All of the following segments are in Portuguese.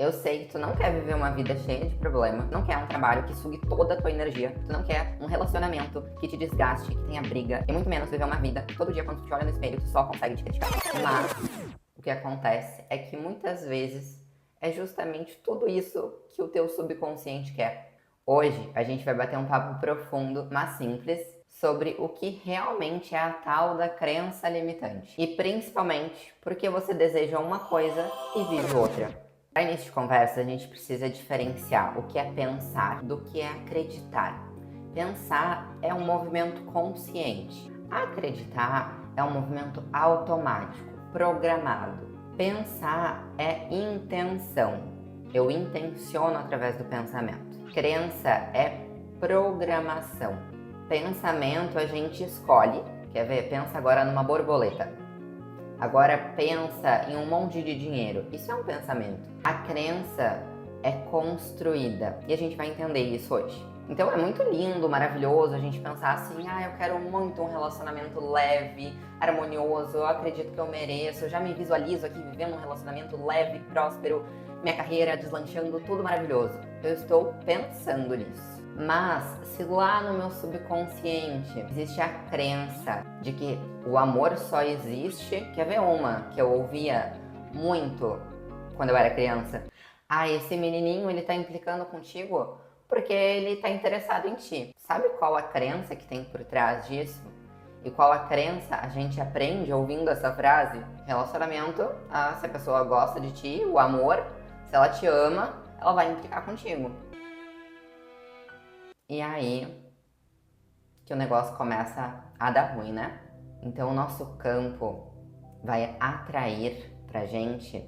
Eu sei que tu não quer viver uma vida cheia de problema, não quer um trabalho que sugue toda a tua energia, tu não quer um relacionamento que te desgaste, que tenha briga, e muito menos viver uma vida que todo dia quando tu te olha no espelho tu só consegue te criticar. Mas o que acontece é que muitas vezes é justamente tudo isso que o teu subconsciente quer. Hoje a gente vai bater um papo profundo, mas simples, sobre o que realmente é a tal da crença limitante. E principalmente porque você deseja uma coisa e vive outra. Para início de conversa, a gente precisa diferenciar o que é pensar do que é acreditar. Pensar é um movimento consciente. Acreditar é um movimento automático, programado. Pensar é intenção. Eu intenciono através do pensamento. Crença é programação. Pensamento a gente escolhe. Quer ver? Pensa agora numa borboleta. Agora pensa em um monte de dinheiro. Isso é um pensamento. A crença é construída e a gente vai entender isso hoje. Então é muito lindo, maravilhoso a gente pensar assim, eu quero muito um relacionamento leve, harmonioso, eu acredito que eu mereço, eu já me visualizo aqui vivendo um relacionamento leve, próspero, minha carreira deslanchando, tudo maravilhoso. Eu estou pensando nisso. Mas se lá no meu subconsciente existe a crença de que o amor só existe, quer ver uma que eu ouvia muito quando eu era criança? Esse menininho ele tá implicando contigo porque ele tá interessado em ti. Sabe qual a crença que tem por trás disso? E qual a crença a gente aprende ouvindo essa frase? Relacionamento, se a pessoa gosta de ti, o amor, se ela te ama, ela vai implicar contigo. E aí que o negócio começa a dar ruim, né? Então o nosso campo vai atrair pra gente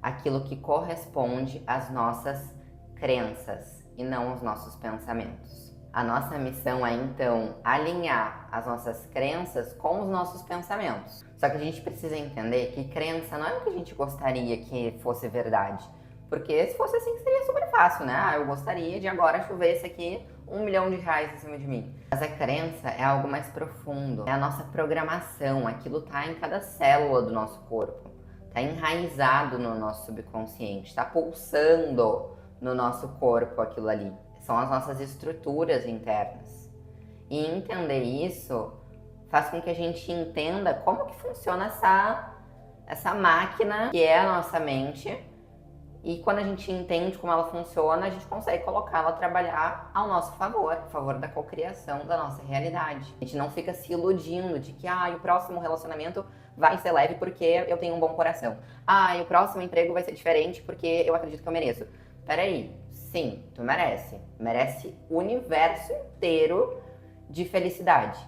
aquilo que corresponde às nossas crenças e não aos nossos pensamentos. A nossa missão é então alinhar as nossas crenças com os nossos pensamentos. Só que a gente precisa entender que crença não é o que a gente gostaria que fosse verdade. Porque se fosse assim seria super fácil, né? Eu gostaria de agora chovesse aqui R$1 milhão em cima de mim. Mas a crença é algo mais profundo. É a nossa programação. Aquilo tá em cada célula do nosso corpo. Tá enraizado no nosso subconsciente. Tá pulsando no nosso corpo aquilo ali. São as nossas estruturas internas. E entender isso faz com que a gente entenda como que funciona essa máquina que é a nossa mente. E quando a gente entende como ela funciona, a gente consegue colocá-la a trabalhar ao nosso favor, a favor da cocriação da nossa realidade. A gente não fica se iludindo de que o próximo relacionamento vai ser leve porque eu tenho um bom coração. E o próximo emprego vai ser diferente porque eu acredito que eu mereço. Peraí, sim, tu merece. Merece o universo inteiro de felicidade.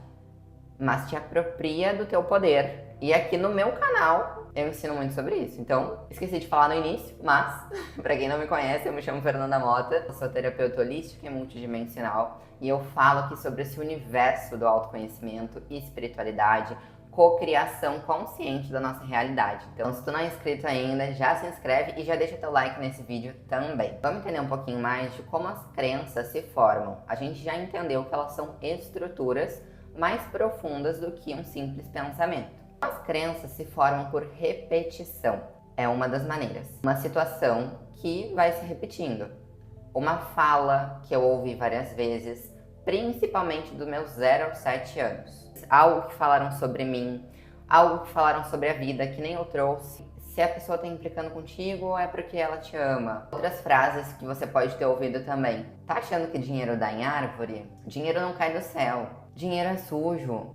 Mas te apropria do teu poder. E aqui no meu canal eu ensino muito sobre isso. Então, esqueci de falar no início, mas pra quem não me conhece, eu me chamo Fernanda Mota, eu sou terapeuta holística e multidimensional e eu falo aqui sobre esse universo do autoconhecimento e espiritualidade, cocriação consciente da nossa realidade. Então, se tu não é inscrito ainda, já se inscreve e já deixa teu like nesse vídeo também. Vamos entender um pouquinho mais de como as crenças se formam. A gente já entendeu que elas são estruturas mais profundas do que um simples pensamento. As crenças se formam por repetição. É uma das maneiras. Uma situação que vai se repetindo. Uma fala que eu ouvi várias vezes, principalmente dos meus 0 aos 7 anos. Algo que falaram sobre mim, algo que falaram sobre a vida que nem eu trouxe. Se a pessoa está implicando contigo, é porque ela te ama. Outras frases que você pode ter ouvido também. Tá achando que dinheiro dá em árvore? Dinheiro não cai do céu. Dinheiro é sujo.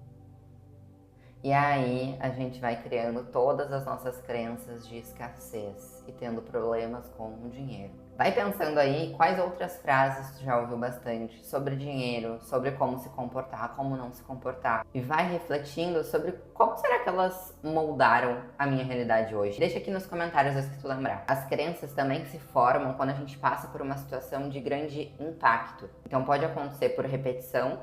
E aí a gente vai criando todas as nossas crenças de escassez e tendo problemas com o dinheiro. Vai pensando aí quais outras frases tu já ouviu bastante sobre dinheiro, sobre como se comportar, como não se comportar. E vai refletindo sobre como será que elas moldaram a minha realidade hoje. Deixa aqui nos comentários as que tu lembrar. As crenças também se formam quando a gente passa por uma situação de grande impacto. Então pode acontecer por repetição,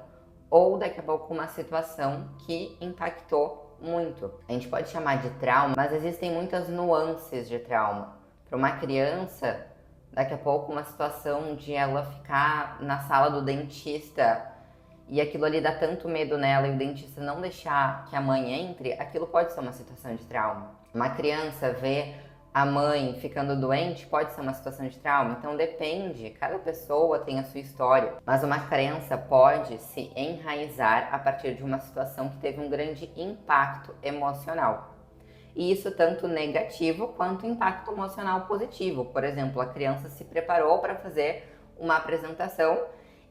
ou daqui a pouco uma situação que impactou muito. A gente pode chamar de trauma, mas existem muitas nuances de trauma. Para uma criança, daqui a pouco uma situação de ela ficar na sala do dentista e aquilo ali dá tanto medo nela e o dentista não deixar que a mãe entre, aquilo pode ser uma situação de trauma. Uma criança vê a mãe ficando doente pode ser uma situação de trauma? Então depende, cada pessoa tem a sua história, mas uma crença pode se enraizar a partir de uma situação que teve um grande impacto emocional. E isso tanto negativo quanto impacto emocional positivo. Por exemplo, a criança se preparou para fazer uma apresentação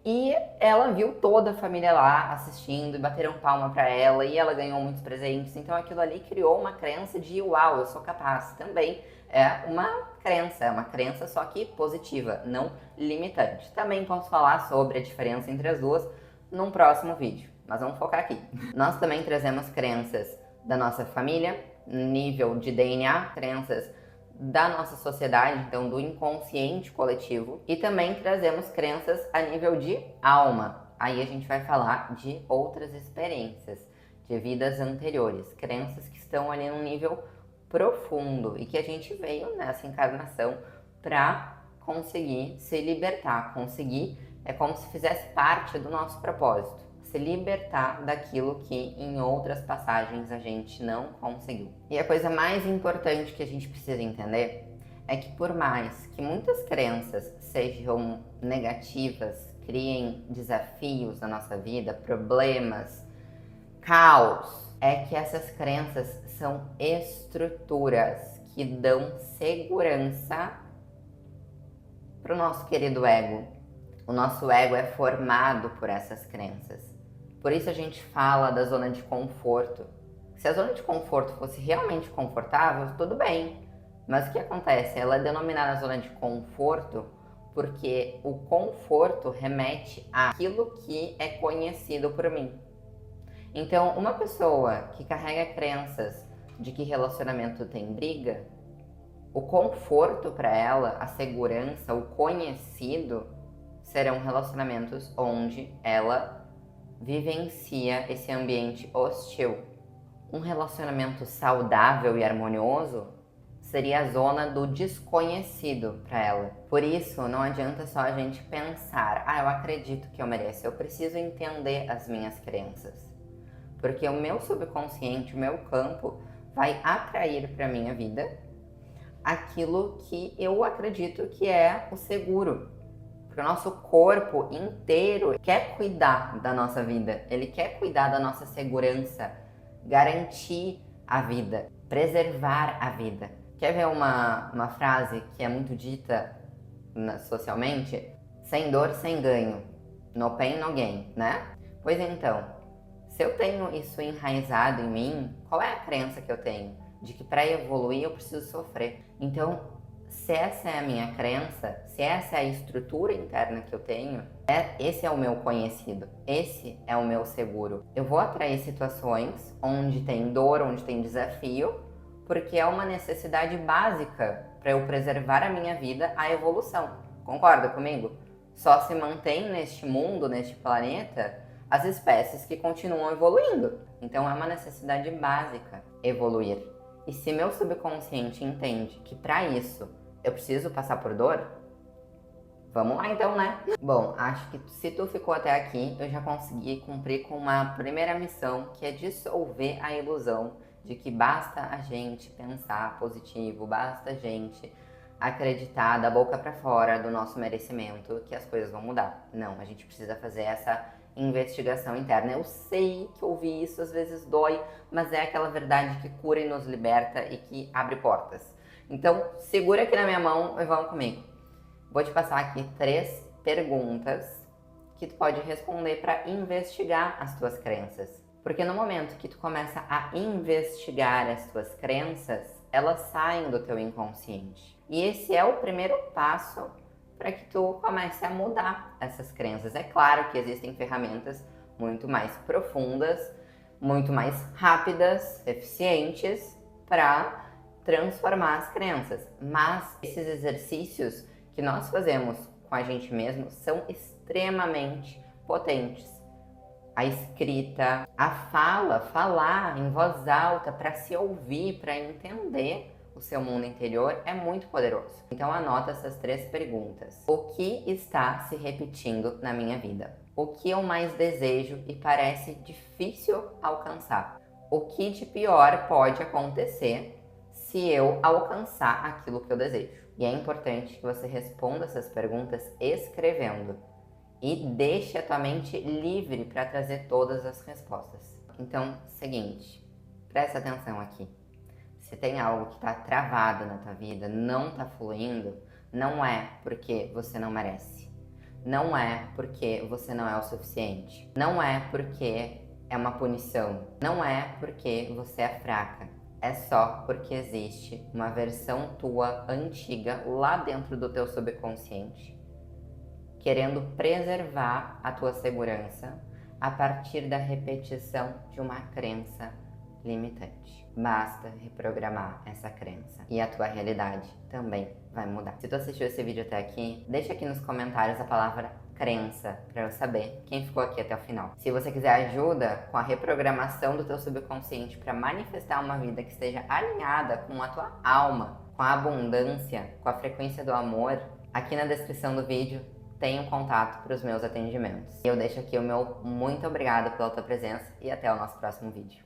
e ela viu toda a família lá assistindo e bateram palma para ela e ela ganhou muitos presentes. Então aquilo ali criou uma crença de uau, eu sou capaz. Também é uma crença só que positiva, não limitante. Também posso falar sobre a diferença entre as duas num próximo vídeo, mas vamos focar aqui. Nós também trazemos crenças da nossa família, nível de DNA, crenças da nossa sociedade, então do inconsciente coletivo, e também trazemos crenças a nível de alma. Aí a gente vai falar de outras experiências, de vidas anteriores, crenças que estão ali num nível profundo e que a gente veio nessa encarnação para conseguir se libertar, é como se fizesse parte do nosso propósito. Se libertar daquilo que em outras passagens a gente não conseguiu. E a coisa mais importante que a gente precisa entender é que por mais que muitas crenças sejam negativas, criem desafios na nossa vida, problemas, caos, é que essas crenças são estruturas que dão segurança para o nosso querido ego. O nosso ego é formado por essas crenças. Por isso a gente fala da zona de conforto. Se a zona de conforto fosse realmente confortável, tudo bem. Mas o que acontece? Ela é denominada zona de conforto porque o conforto remete àquilo que é conhecido por mim. Então, uma pessoa que carrega crenças de que relacionamento tem briga, o conforto para ela, a segurança, o conhecido, serão relacionamentos onde ela vivencia esse ambiente hostil. Um relacionamento saudável e harmonioso seria a zona do desconhecido para ela. Por isso, não adianta só a gente pensar, eu acredito que eu mereço, eu preciso entender as minhas crenças. Porque o meu subconsciente, o meu campo, vai atrair para minha vida aquilo que eu acredito que é o seguro. Porque o nosso corpo inteiro quer cuidar da nossa vida, ele quer cuidar da nossa segurança, garantir a vida, preservar a vida. Quer ver uma frase que é muito dita socialmente? Sem dor, sem ganho. No pain, no gain, né? Pois então, se eu tenho isso enraizado em mim, qual é a crença que eu tenho? De que para evoluir eu preciso sofrer. Então, se essa é a minha crença, se essa é a estrutura interna que eu tenho, esse é o meu conhecido, esse é o meu seguro. Eu vou atrair situações onde tem dor, onde tem desafio, porque é uma necessidade básica para eu preservar a minha vida, a evolução. Concorda comigo? Só se mantém neste mundo, neste planeta, as espécies que continuam evoluindo. Então é uma necessidade básica evoluir. E se meu subconsciente entende que para isso eu preciso passar por dor, vamos lá então, né? Bom, acho que se tu ficou até aqui, eu já consegui cumprir com uma primeira missão, que é dissolver a ilusão de que basta a gente pensar positivo, basta a gente acreditar da boca para fora do nosso merecimento que as coisas vão mudar. Não, a gente precisa fazer essa investigação interna. Eu sei que ouvir isso às vezes dói, mas é aquela verdade que cura e nos liberta e que abre portas. Então, segura aqui na minha mão e vamos comigo. Vou te passar aqui 3 perguntas que tu pode responder para investigar as tuas crenças. Porque no momento que tu começa a investigar as tuas crenças, elas saem do teu inconsciente. E esse é o primeiro passo para que tu comece a mudar essas crenças. É claro que existem ferramentas muito mais profundas, muito mais rápidas, eficientes para transformar as crenças. Mas esses exercícios que nós fazemos com a gente mesmo são extremamente potentes. A escrita, a falar em voz alta para se ouvir, para entender o seu mundo interior é muito poderoso. Então anota essas 3 perguntas. O que está se repetindo na minha vida? O que eu mais desejo e parece difícil alcançar? O que de pior pode acontecer se se eu alcançar aquilo que eu desejo. E é importante que você responda essas perguntas escrevendo e deixe a tua mente livre para trazer todas as respostas. Então, seguinte, presta atenção aqui. Se tem algo que está travado na tua vida, não está fluindo, não é porque você não merece. Não é porque você não é o suficiente. Não é porque é uma punição. Não é porque você é fraca. É só porque existe uma versão tua antiga lá dentro do teu subconsciente, querendo preservar a tua segurança a partir da repetição de uma crença limitante. Basta reprogramar essa crença e a tua realidade também vai mudar. Se tu assistiu esse vídeo até aqui, deixa aqui nos comentários a palavra crença para eu saber quem ficou aqui até o final. Se você quiser ajuda com a reprogramação do teu subconsciente para manifestar uma vida que esteja alinhada com a tua alma, com a abundância, com a frequência do amor, aqui na descrição do vídeo tem um contato para os meus atendimentos. Eu deixo aqui o meu muito obrigado pela tua presença e até o nosso próximo vídeo.